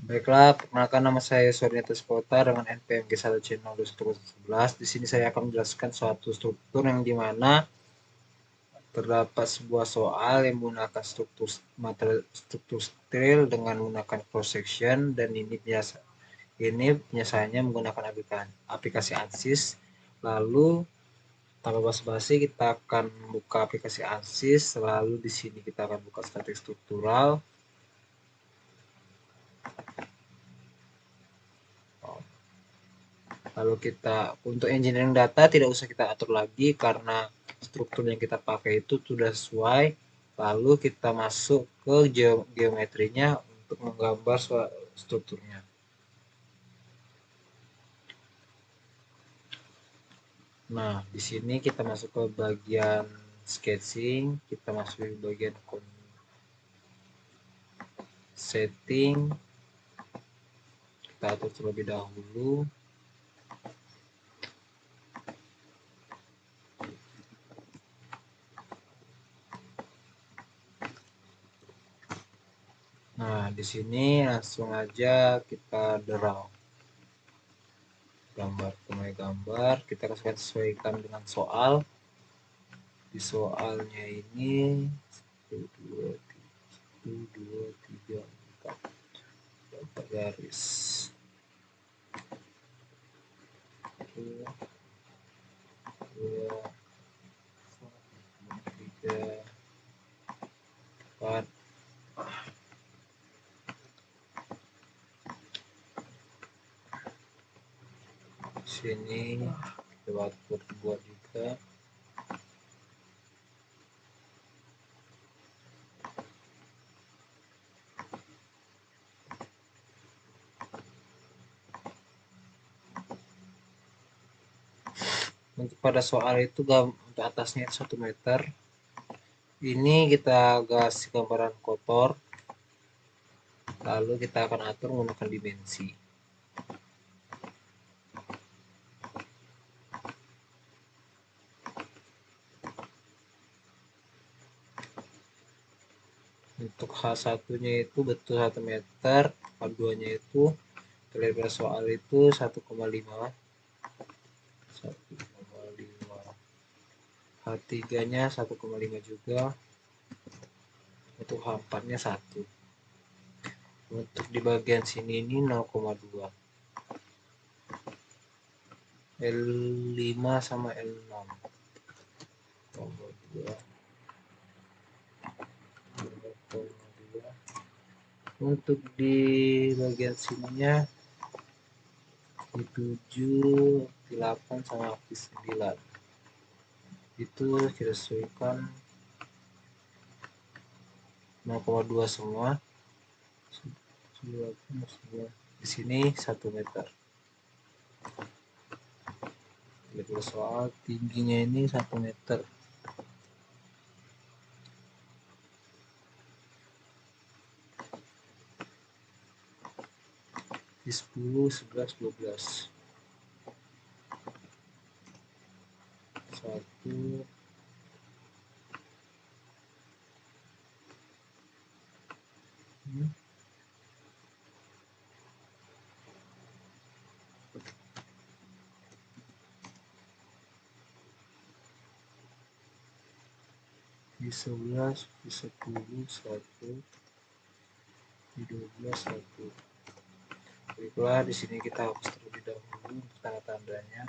Baiklah, perkenalkan nama saya Sornitas Kota dengan NPM G1C02111. Di sini saya akan menjelaskan suatu struktur yang dimana terdapat sebuah soal yang menggunakan struktur steril dengan menggunakan cross section, dan ini biasanya menggunakan aplikasi ANSYS. Lalu tanpa basa-basi kita akan buka aplikasi ANSYS, lalu di sini kita akan buka statik struktural. Lalu kita untuk engineering data tidak usah kita atur lagi karena struktur yang kita pakai itu sudah sesuai. Lalu kita masuk ke geometrinya untuk menggambar strukturnya. Nah, di sini kita masuk ke bagian sketching, kita masuk ke bagian setting, kita atur terlebih dahulu. Nah, di sini langsung aja kita draw. Gambar, kita sesuaikan dengan soal. Di soalnya ini 1, 2, 3, 4 garis. 1, 2, 3, 4. Sini kita buat juga. Untuk pada soal itu untuk atasnya 1 meter. Ini kita kasih gambaran kotor. Lalu kita akan atur menggunakan dimensi. Untuk H1-nya itu betul 1 meter, H2-nya itu terlihat soal itu 1,5. H3-nya 1,5 juga. Untuk H4-nya 1. Untuk di bagian sini ini 0,2. L5 sama L6. 0,2. Untuk di bagian sininya di 7, di 8 sama di 9. Itu kita sesuaikan 0,2 semua. Di sini 1 meter. Soal tingginya ini 1 meter. Di 10, 11, 12. 1. Di 11, di 10, 1. Di 12, 1. Baiklah, di sini kita hapus terlebih dahulu tanda-tandanya.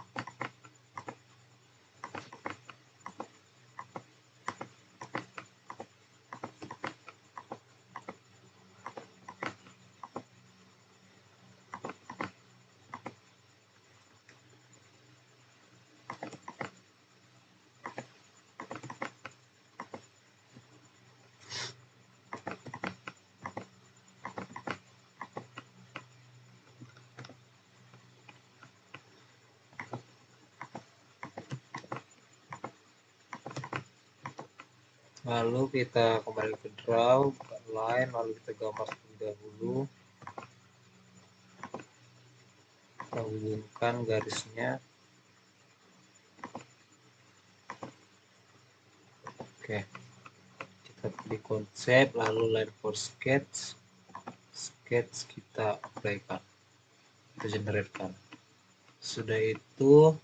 Lalu kita kembali ke draw, buka line, lalu kita gambar terlebih dahulu. Kita hubungkan garisnya. Oke, kita pilih konsep, lalu line for sketch, sketch kita apply-kan, kita generate-kan. Sudah itu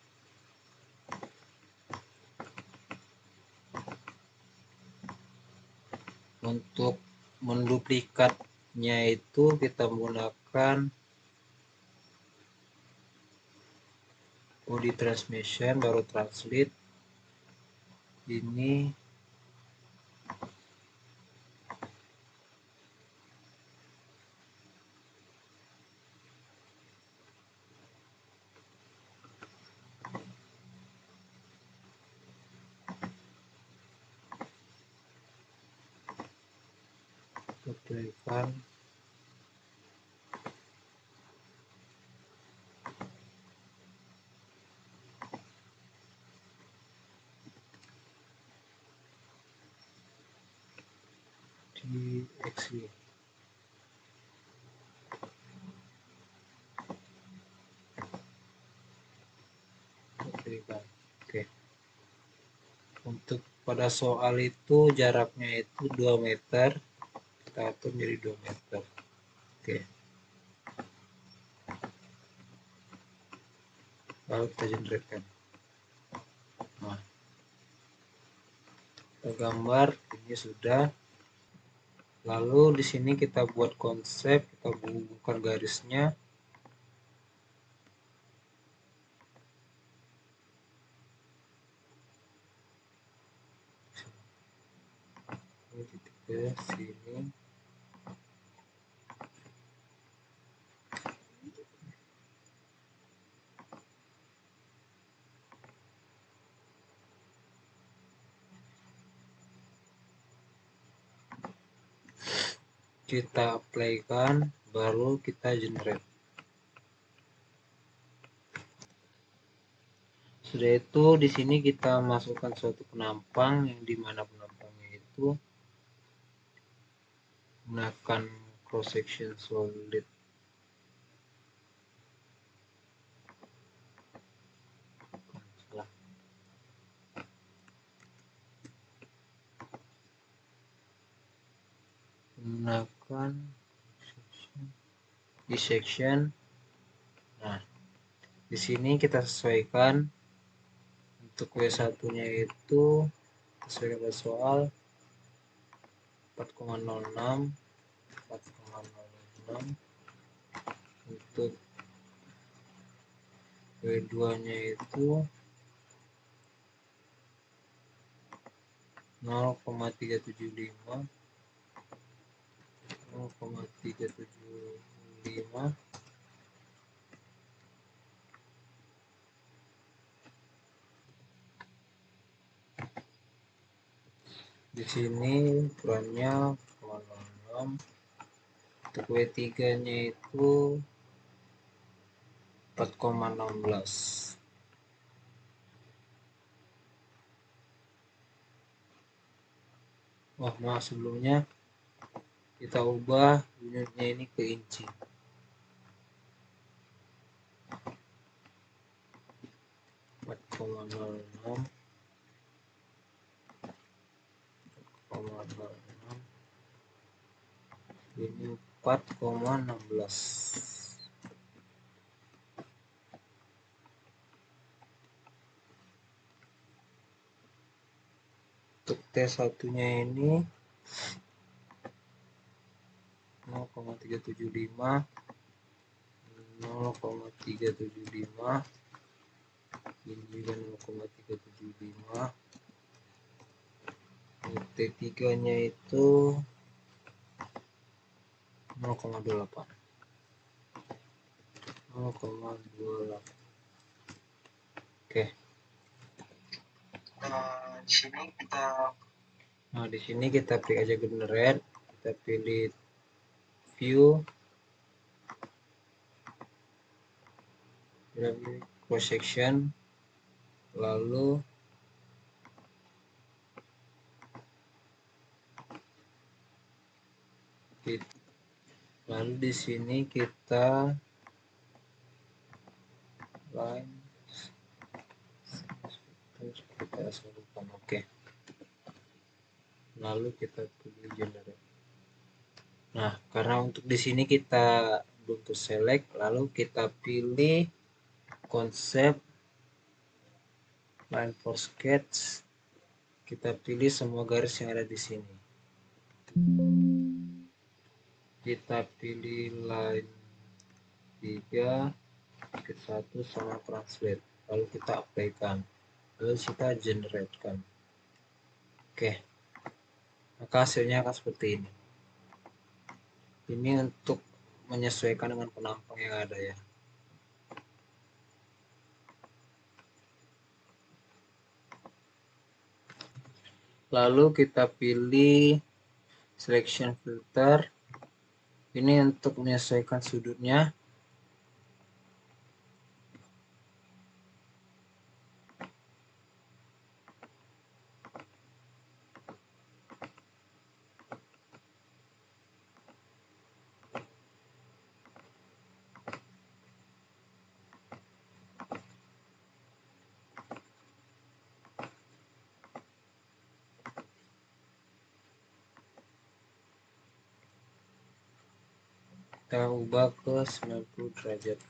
untuk menduplikatnya itu kita menggunakan body transmission, baru translate ini apply-kan. Di XY apply-kan. Oke, untuk pada soal itu jaraknya itu 2 meter, kita atur menjadi 2 meter. Oke, lalu kita generate-kan. Nah, kita gambar ini sudah. Lalu di sini kita buat konsep, kita hubungkan garisnya. Ini titik ke sini. Kita apply-kan, baru kita generate. Sudah itu di sini kita masukkan suatu penampang, yang dimana penampangnya itu menggunakan cross section solid. Menggunakan di section. Nah, di sini kita sesuaikan untuk W1-nya itu sesuai pada soal 4,06 4,06. Untuk W2-nya itu 0,375 0,375. Di sini ukurannya 0,06. Untuk W3-nya itu 4,16. Wah, maaf, sebelumnya kita ubah unitnya ini ke inci. 4,06 ini 4,16. Untuk T1-nya ini 0,375 0,375, ini juga 0,375. T3-nya itu 0,28. Oke. Di sini kita klik aja generate, kita pilih view, cross section, lalu di sini kita line kita satukan. Oke, lalu kita pilih generate. Nah, karena untuk di sini kita belum select, lalu kita pilih konsep line for sketch. Kita pilih semua garis yang ada di sini. Kita pilih line 3, sketch 1 sama translate. Lalu kita apply kan. Lalu kita generate kan. Oke. Maka hasilnya akan seperti ini. Ini untuk menyesuaikan dengan penampang yang ada ya. Lalu kita pilih selection filter. Ini untuk menyesuaikan sudutnya. Kita ubah ke 90 derajat.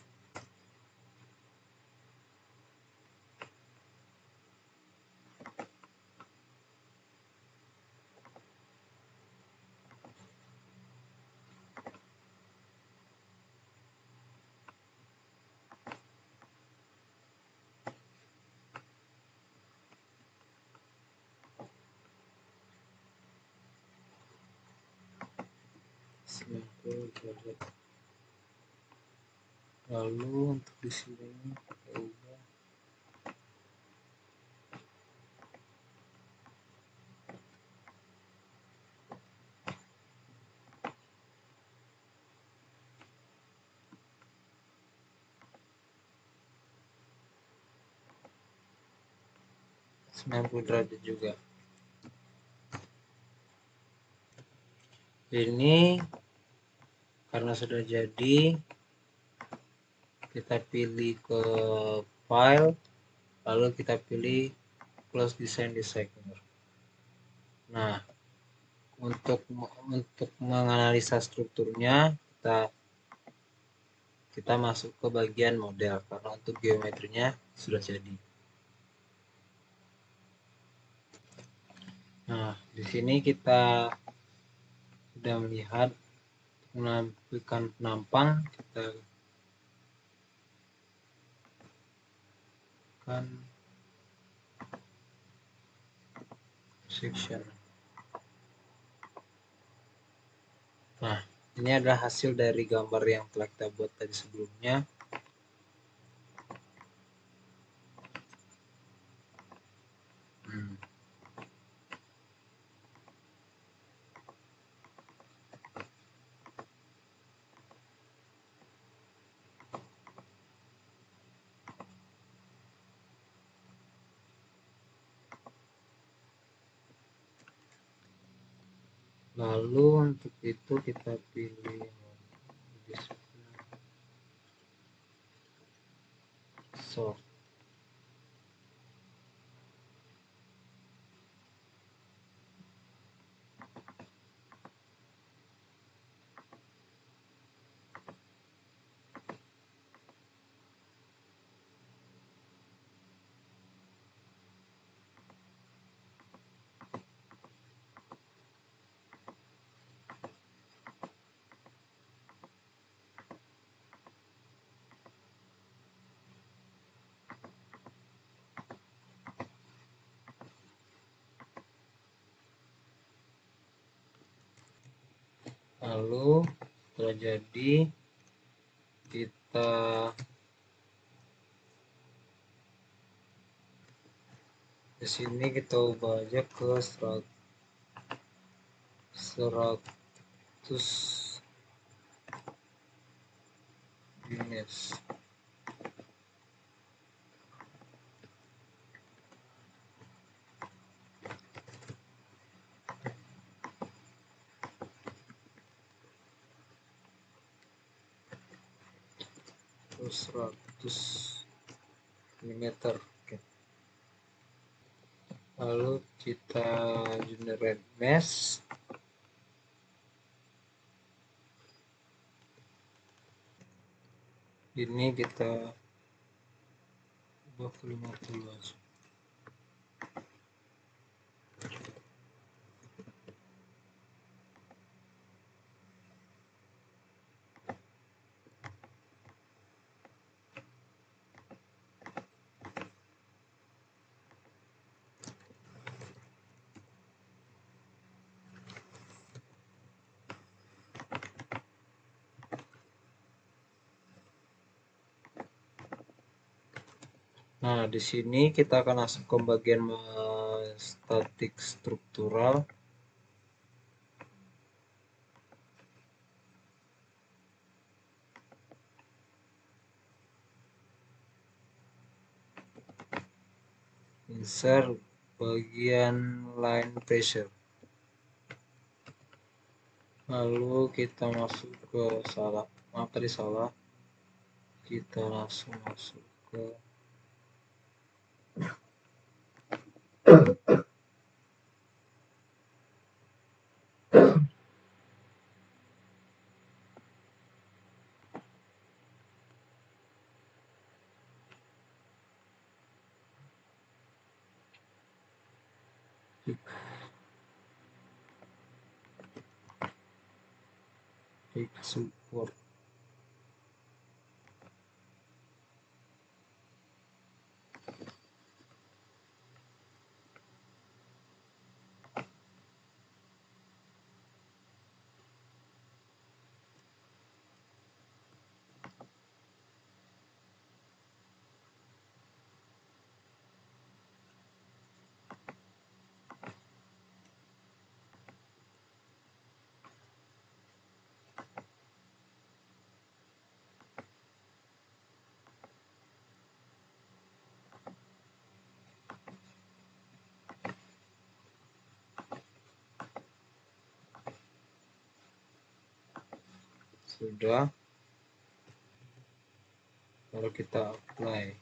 Lalu untuk di sini kita ubah derajat juga. Ini karena sudah jadi, kita pilih ke file, lalu kita pilih close design designer. Nah, untuk menganalisa strukturnya kita masuk ke bagian model karena untuk geometrinya sudah jadi. Nah, di sini kita sudah melihat menampilkan penampang. Kita kan section. Nah, ini adalah hasil dari gambar yang telah kita buat tadi sebelumnya. Lalu untuk itu kita pilih sort. Lalu setelah jadi, kita di sini kita ubah aja ke 100 units. Terus 100 mm. Oke. Lalu kita generate mesh. Ini kita ubah ke 50 aja. Nah, di sini kita akan masuk ke bagian statik struktural. Insert bagian line pressure. Lalu kita masuk ke salah. Kita langsung masuk ke support. Sudah, baru kita apply.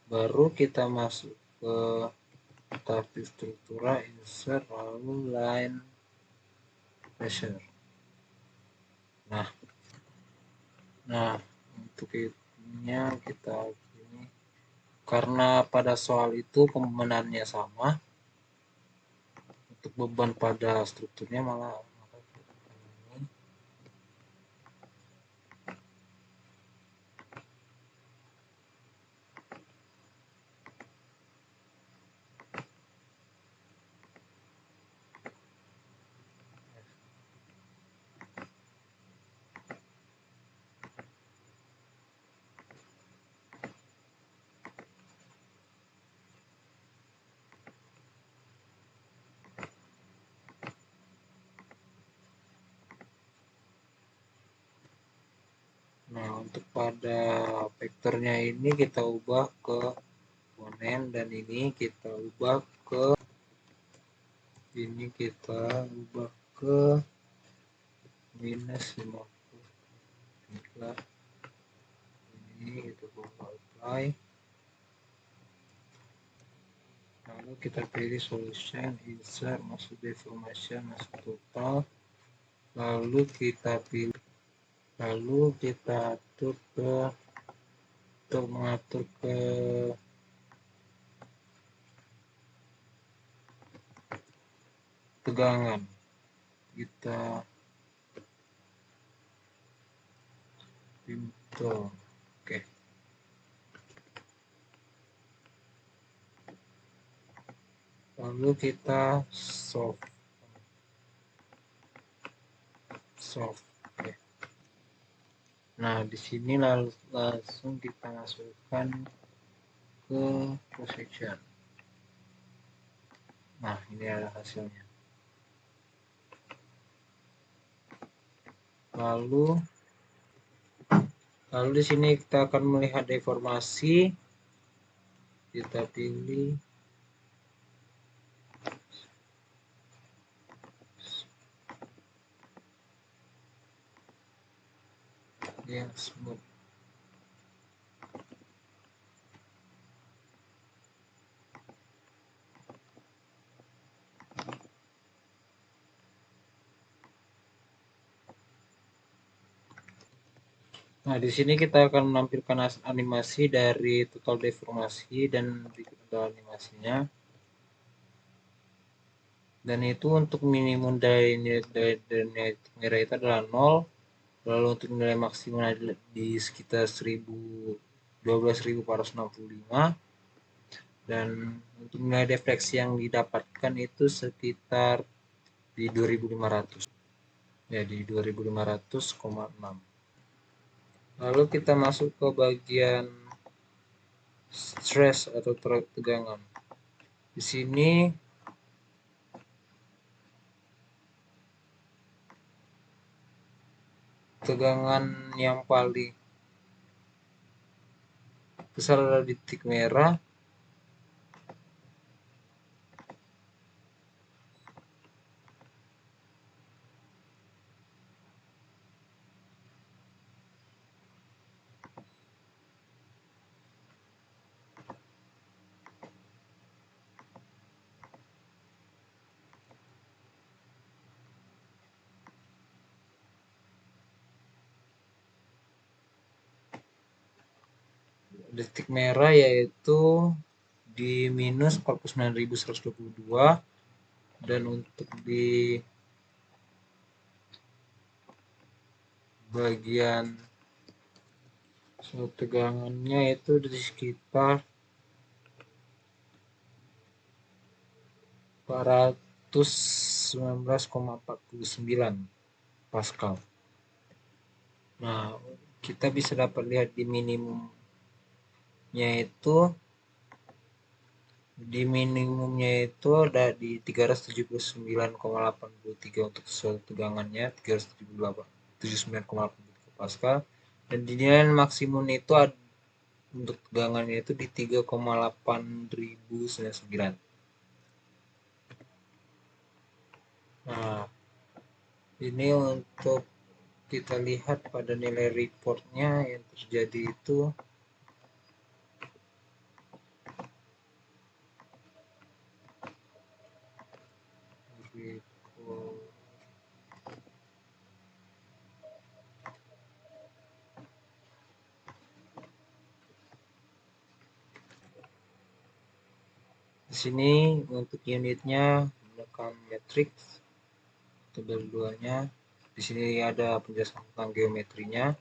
Baru kita masuk ke statik struktural, insert, lalu line pressure. Nah, untuk ininya kita ini, karena pada soal itu pembenarannya sama, untuk beban pada strukturnya malah ini. Nah, untuk pada vektornya ini kita ubah ke komponen, dan ini kita ubah ke minus 50. Ini kita buka apply. Lalu kita pilih solution, insert, masuk deformation, masuk total. Lalu kita atur untuk mengatur ke tegangan. Kita pintu. Oke. Lalu kita soft. Oke. Nah, di sini langsung kita masukkan ke projection. Nah, ini adalah hasilnya. Lalu di sini kita akan melihat deformasi. Kita pilih yang smooth. Nah, di sini kita akan menampilkan animasi dari total deformasi dan berikut animasinya. Dan itu untuk minimum dari nilai merah itu adalah 0, lalu untuk nilai maksimal di sekitar 12.465, dan untuk nilai defleksi yang didapatkan itu sekitar di 2.500, ya di 2.500,6. Lalu kita masuk ke bagian stress atau tegangan. Di sini tegangan yang paling besar adalah di titik merah. Detik merah yaitu di minus 49.122, dan untuk di bagian tegangannya itu di sekitar 419,49 Pascal. Nah, kita bisa dapat lihat di minimumnya itu ada di 379,83 untuk suatu tegangannya, 379,83 Pascal, dan di nilai maksimum itu untuk tegangannya itu di 3,8099. Nah, ini untuk kita lihat pada nilai reportnya yang terjadi itu report. Di sini untuk unitnya menggunakan matrix tebal 2-nya. Di sini ada penjelasan tentang geometrinya.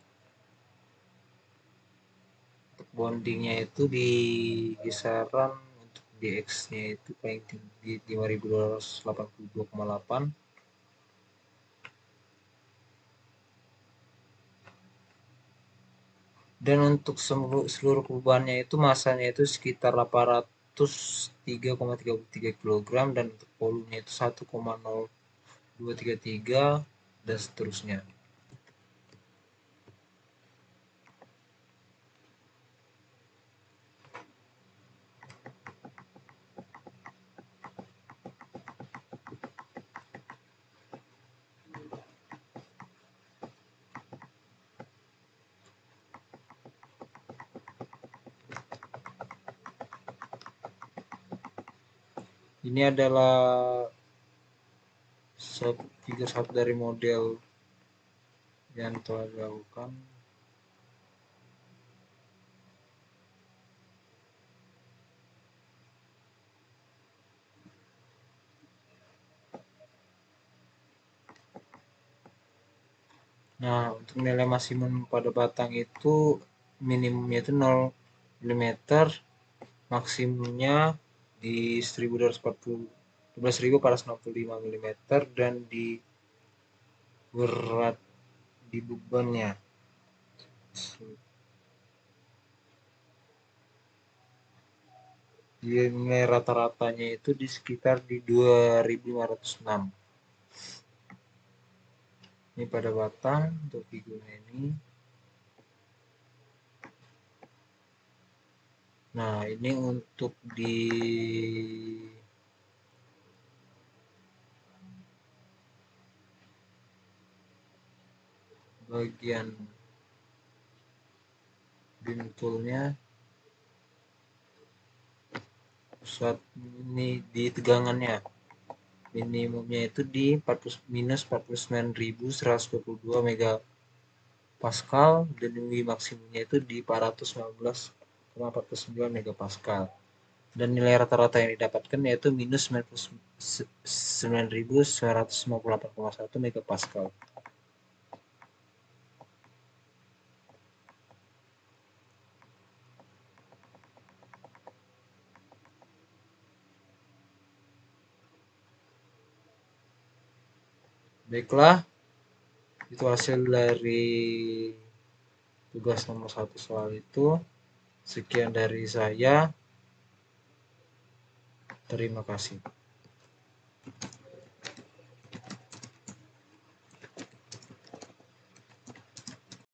Untuk bondingnya itu di kisaran untuk dx-nya itu paling tinggi 5.282,8. Dan untuk seluruh perubahannya itu masanya itu sekitar 803,33 kg, dan untuk volumenya itu 1,0233 dan seterusnya. Ini adalah figur satu dari model yang telah dilakukan. Nah, untuk nilai maksimum pada batang itu minimumnya itu 0 mm, maksimumnya di 11.465 mm, dan di berat di bebannya di nilai rata-ratanya itu di sekitar di 2.506. Ini pada batang untuk figurnya ini. Nah, ini untuk di bagian bintulnya, ini di tegangannya minimumnya itu di minus 49.122 Pascal dan UI maksimumnya itu di 419,49 megapascal. Dan nilai rata-rata yang didapatkan yaitu minus 9.958,1 megapascal. Baiklah, itu hasil dari tugas nomor 1 soal itu. Sekian dari saya. Terima kasih.